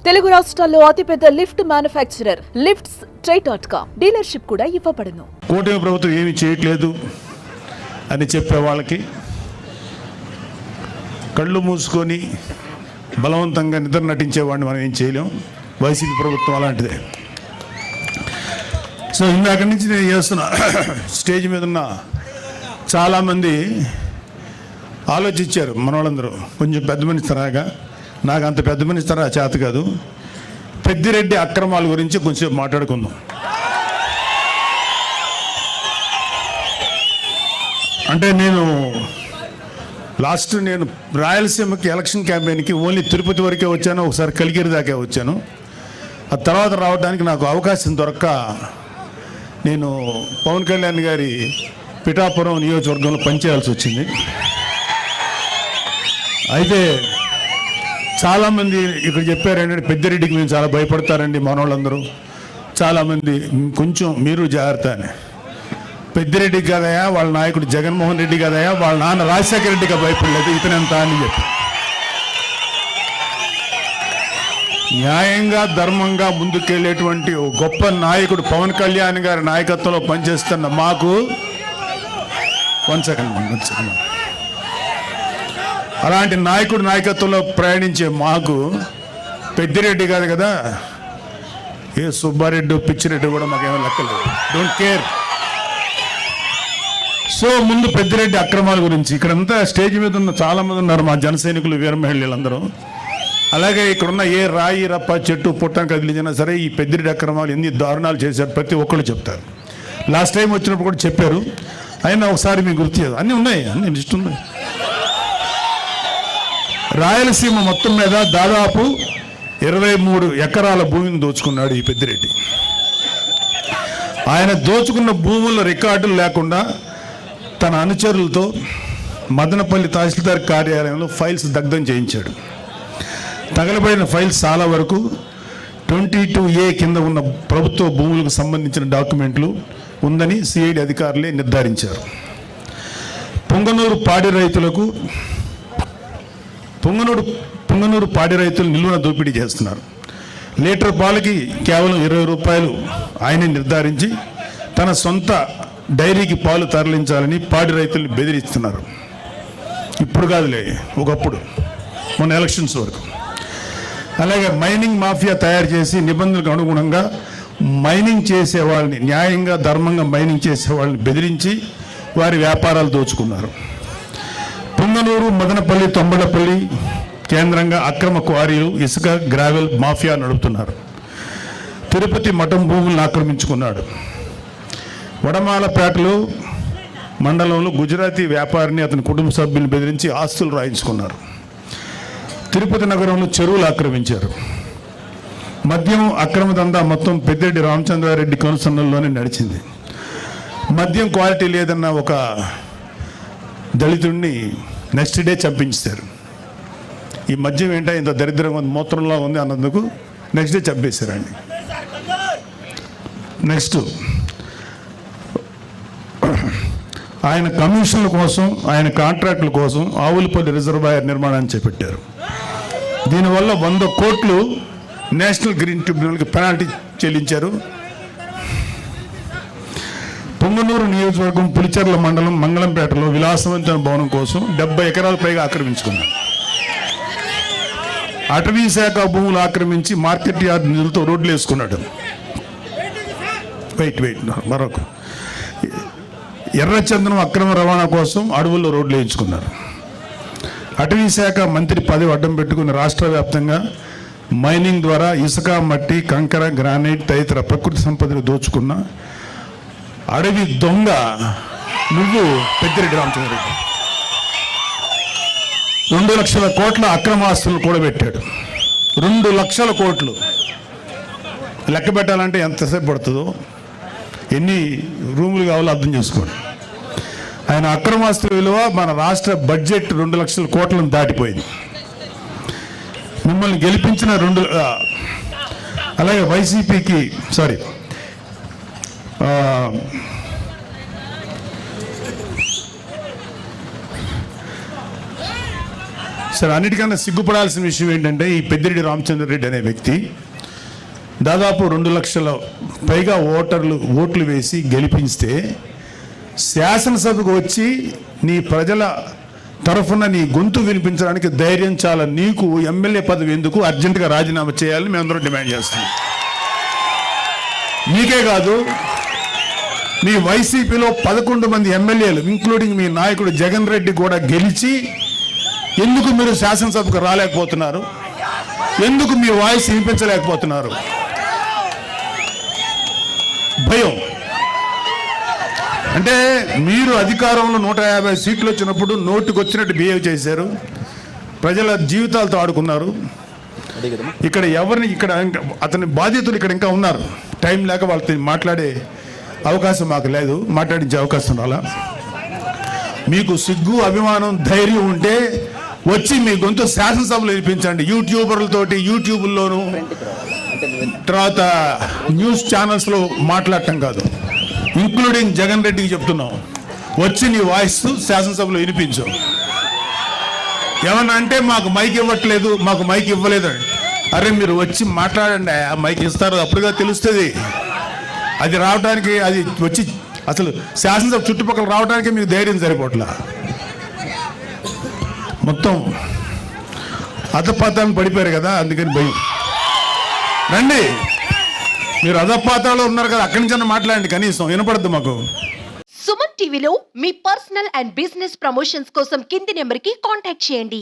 తెలుగు రాష్ట్రాల్లో అతిపెద్ద lift manufacturer lifts ట్రై.com dealership కూడా ఇవ్వబడును. కూటమి ప్రభుత్వం ఏమీ చేయట్లేదు అని చెప్పే వాళ్ళకి కళ్ళు మూసుకొని బలవంతంగా నిద్ర నటించేవాడిని మనం ఏం చేయలేం. వైసీపీ ప్రభుత్వం అలాంటిదే. సో ఇందాక నుంచి నేను చేస్తున్నా స్టేజ్ మీద ఉన్న చాలామంది ఆలోచించారు. మన వాళ్ళందరూ కొంచెం పెద్ద మనిషి తరాగా, నాకు అంత పెద్ద మనిషి తరా చేత కాదు. పెద్దిరెడ్డి అక్రమాల గురించి కొంచెం మాట్లాడుకుందాం. అంటే నేను రాయలసీమకి ఎలక్షన్ క్యాంపెయిన్కి ఓన్లీ తిరుపతి వరకే వచ్చాను, ఒకసారి కలిగిరి దాకా వచ్చాను. ఆ తర్వాత రావడానికి నాకు అవకాశం దొరక్క నేను పవన్ కళ్యాణ్ గారి పిఠాపురం నియోజకవర్గంలో పనిచేయాల్సి వచ్చింది. అయితే చాలామంది ఇక్కడ చెప్పారు ఏంటంటే పెద్దిరెడ్డికి మేము చాలా భయపడతారండి మన వాళ్ళందరూ. చాలామంది కొంచెం మీరు జాగ్రత్త అని. పెద్దిరెడ్డికి కదయా, వాళ్ళ నాయకుడు జగన్మోహన్ రెడ్డి కదయా, వాళ్ళ నాన్న రాజశేఖర రెడ్డిగా భయపడలేదు, ఇతనంతా అని చెప్పి న్యాయంగా ధర్మంగా ముందుకెళ్ళేటువంటి గొప్ప నాయకుడు పవన్ కళ్యాణ్ గారి నాయకత్వంలో పనిచేస్తున్న మాకు వన్ సెకండ్ అలాంటి నాయకుడి నాయకత్వంలో ప్రయాణించే మాకు పెద్దిరెడ్డి కాదు కదా, ఏ సుబ్బారెడ్డి పిచ్చిరెడ్డి కూడా మాకేమో లెక్కలేదు. Don't care. సో ముందు పెద్దిరెడ్డి అక్రమాల గురించి ఇక్కడంతా స్టేజ్ మీద ఉన్న చాలామంది ఉన్నారు మా జన సైనికులు, వీర మహిళలందరూ. అలాగే ఇక్కడున్న ఏ రాయి రప్ప చెట్టు పుట్టం కదిలించినా సరే ఈ పెద్దిరెడ్డి అక్రమాలు ఎన్ని దారుణాలు చేశారు ప్రతి ఒక్కళ్ళు చెప్తారు. లాస్ట్ టైం వచ్చినప్పుడు కూడా చెప్పారు. అయినా ఒకసారి మీకు గుర్తు చేయదు, అన్నీ ఉన్నాయి, అన్ని లిస్ట్ ఉన్నాయి. రాయలసీమ మొత్తం మీద దాదాపు 23 ఎకరాల భూమిని దోచుకున్నాడు ఈ పెద్దిరెడ్డి. ఆయన దోచుకున్న భూముల రికార్డులు లేకుండా తన అనుచరులతో మదనపల్లి తహసీల్దార్ కార్యాలయంలో ఫైల్స్ దగ్ధం చేయించాడు. తగలబడిన ఫైల్స్ చాలా వరకు 22A కింద ఉన్న ప్రభుత్వ భూములకు సంబంధించిన డాక్యుమెంట్లు ఉందని సిఐడి అధికారులే నిర్ధారించారు. పొంగనూరు పాడి రైతులు నిలువున దోపిడీ చేస్తున్నారు. లీటర్ పాలకి కేవలం 20 రూపాయలు ఆయనే నిర్ధారించి తన సొంత డైరీకి పాలు తరలించాలని పాడి రైతుల్ని బెదిరిస్తున్నారు. ఇప్పుడు కాదులే, ఒకప్పుడు మొన్న ఎలక్షన్స్ వరకు. అలాగే మైనింగ్ మాఫియా తయారు చేసి నిబంధనలకు అనుగుణంగా మైనింగ్ చేసే వాళ్ళని, న్యాయంగా ధర్మంగా మైనింగ్ చేసే వాళ్ళని బెదిరించి వారి వ్యాపారాలు దోచుకున్నారు. పొంగనూరు, మదనపల్లి, తొంబడపల్లి కేంద్రంగా అక్రమ క్వారీలు, ఇసుక, గ్రావెల్ మాఫియా నడుపుతున్నారు. తిరుపతి మఠం భూములను ఆక్రమించుకున్నాడు. వడమాలపేటలో మండలంలో గుజరాతీ వ్యాపారిని అతని కుటుంబ సభ్యులను బెదిరించి ఆస్తులు రాయించుకున్నారు. తిరుపతి నగరంలో చెరువులు ఆక్రమించారు. మద్యం అక్రమ దందా మొత్తం పెద్దిరెడ్డి రామచంద్రారెడ్డి కనుసన్నల్లోనే నడిచింది. మద్యం క్వాలిటీ లేదన్న ఒక దళితుడిని నెక్స్ట్ డే చంపించారు. ఈ మద్యం ఏంటో ఇంత దరిద్రంగా ఉంది, మూత్రంలో ఉంది అన్నందుకు నెక్స్ట్ డే చంపేశారండి. నెక్స్ట్ ఆయన కమిషన్ల కోసం, ఆయన కాంట్రాక్టుల కోసం ఆవులపల్లి రిజర్వాయర్ నిర్మాణాన్ని చేపట్టారు. దీనివల్ల 100 కోట్లు నేషనల్ గ్రీన్ ట్రిబ్యునల్కి పెనాల్టీ చెల్లించారు. పొంగనూరు నియోజకవర్గం పులిచెర్ల మండలం మంగళంపేటలో విలాసవంతమైన భవనం కోసం 70 ఎకరాల పైగా ఆక్రమించుకున్నారు. అటవీ శాఖ భూములు ఆక్రమించి మార్కెట్ యార్డ్ నిధులతో రోడ్లు వేసుకున్నాడు. మరొక ఎర్రచందనం అక్రమ రవాణా కోసం అడవుల్లో రోడ్లు వేయించుకున్నారు. అటవీ శాఖ మంత్రి పదవి అడ్డం పెట్టుకుని రాష్ట్ర వ్యాప్తంగా మైనింగ్ ద్వారా ఇసుక, మట్టి, కంకర, గ్రానైట్ తదితర ప్రకృతి సంపదను దోచుకున్న అడవి దొంగ నువ్వు పెద్దిరెడ్డి రామచంద్రరెడ్డి. 2 లక్షల కోట్ల అక్రమాస్తులను కూడబెట్టాడు. 2 లక్షల కోట్లు లెక్క పెట్టాలంటే ఎంతసేపు పడుతుందో, ఎన్ని రూములు కావాలో అర్థం చేసుకోండి. ఆయన అక్రమాస్తుల విలువ మన రాష్ట్ర బడ్జెట్ 2 లక్షల కోట్లను దాటిపోయింది. మిమ్మల్ని గెలిపించిన అలాగే వైసీపీకి సరే, అన్నిటికన్నా సిగ్గుపడాల్సిన విషయం ఏంటంటే ఈ పెద్దిరెడ్డి రామచంద్రరెడ్డి అనే వ్యక్తి దాదాపు 2 లక్షల పైగా ఓట్లు వేసి గెలిపిస్తే శాసనసభకు వచ్చి నీ ప్రజల తరఫున నీ గొంతు వినిపించడానికి ధైర్యం చాలా. నీకు ఎమ్మెల్యే పదవి ఎందుకు? అర్జెంటుగా రాజీనామా చేయాలని మేమందరం డిమాండ్ చేస్తున్నాం. నీకే కాదు, మీ వైసీపీలో 11 మంది ఎమ్మెల్యేలు ఇంక్లూడింగ్ మీ నాయకుడు జగన్ రెడ్డి కూడా గెలిచి ఎందుకు మీరు శాసనసభకు రాలేకపోతున్నారు? ఎందుకు మీ వాయిస్ వినిపించలేకపోతున్నారు? భయం. అంటే మీరు అధికారంలో 150 సీట్లు వచ్చినప్పుడు నోటికి వచ్చినట్టు బిహేవ్ చేశారు, ప్రజల జీవితాలతో ఆడుకున్నారు. ఇక్కడ ఎవరిని అతని బాధ్యతలు ఇక్కడ ఇంకా ఉన్నారు. టైం లేక వాళ్ళతో మాట్లాడే అవకాశం మాకు లేదు, మాట్లాడించే అవకాశం రాలా. మీకు సిగ్గు, అభిమానం, ధైర్యం ఉంటే వచ్చి మీ గొంతు శాసనసభలో వినిపించండి. యూట్యూబర్లతోటి యూట్యూబ్లోను తర్వాత న్యూస్ ఛానల్స్లో మాట్లాడటం కాదు. ఇంక్లూడింగ్ జగన్ రెడ్డికి చెప్తున్నాం, వచ్చి నీ వాయిస్ శాసనసభలో వినిపించు. ఏమన్నా అంటే మాకు మైక్ ఇవ్వట్లేదు, మాకు మైక్ ఇవ్వలేదు. అరే మీరు వచ్చి మాట్లాడండి, ఆ మైక్ ఇస్తారు, అప్పుడుగా తెలుస్తుంది. అది రావడానికి, అది వచ్చి అసలు శాసనసభ చుట్టుపక్కల రావడానికి మీకు ధైర్యం సరిపోట్లా. మొత్తం అధపాతాలను పడిపోయారు కదా, అందుకని భయం. రండి, మీరు అధపాతాలో ఉన్నారు కదా, అక్కడి నుంచి మాట్లాడండి, కనీసం వినపడద్దు మాకు. సుమన్ టీవీలో మీ పర్సనల్ అండ్ బిజినెస్ ప్రమోషన్స్ కోసం కింది నెంబర్కి కాంటాక్ట్ చేయండి.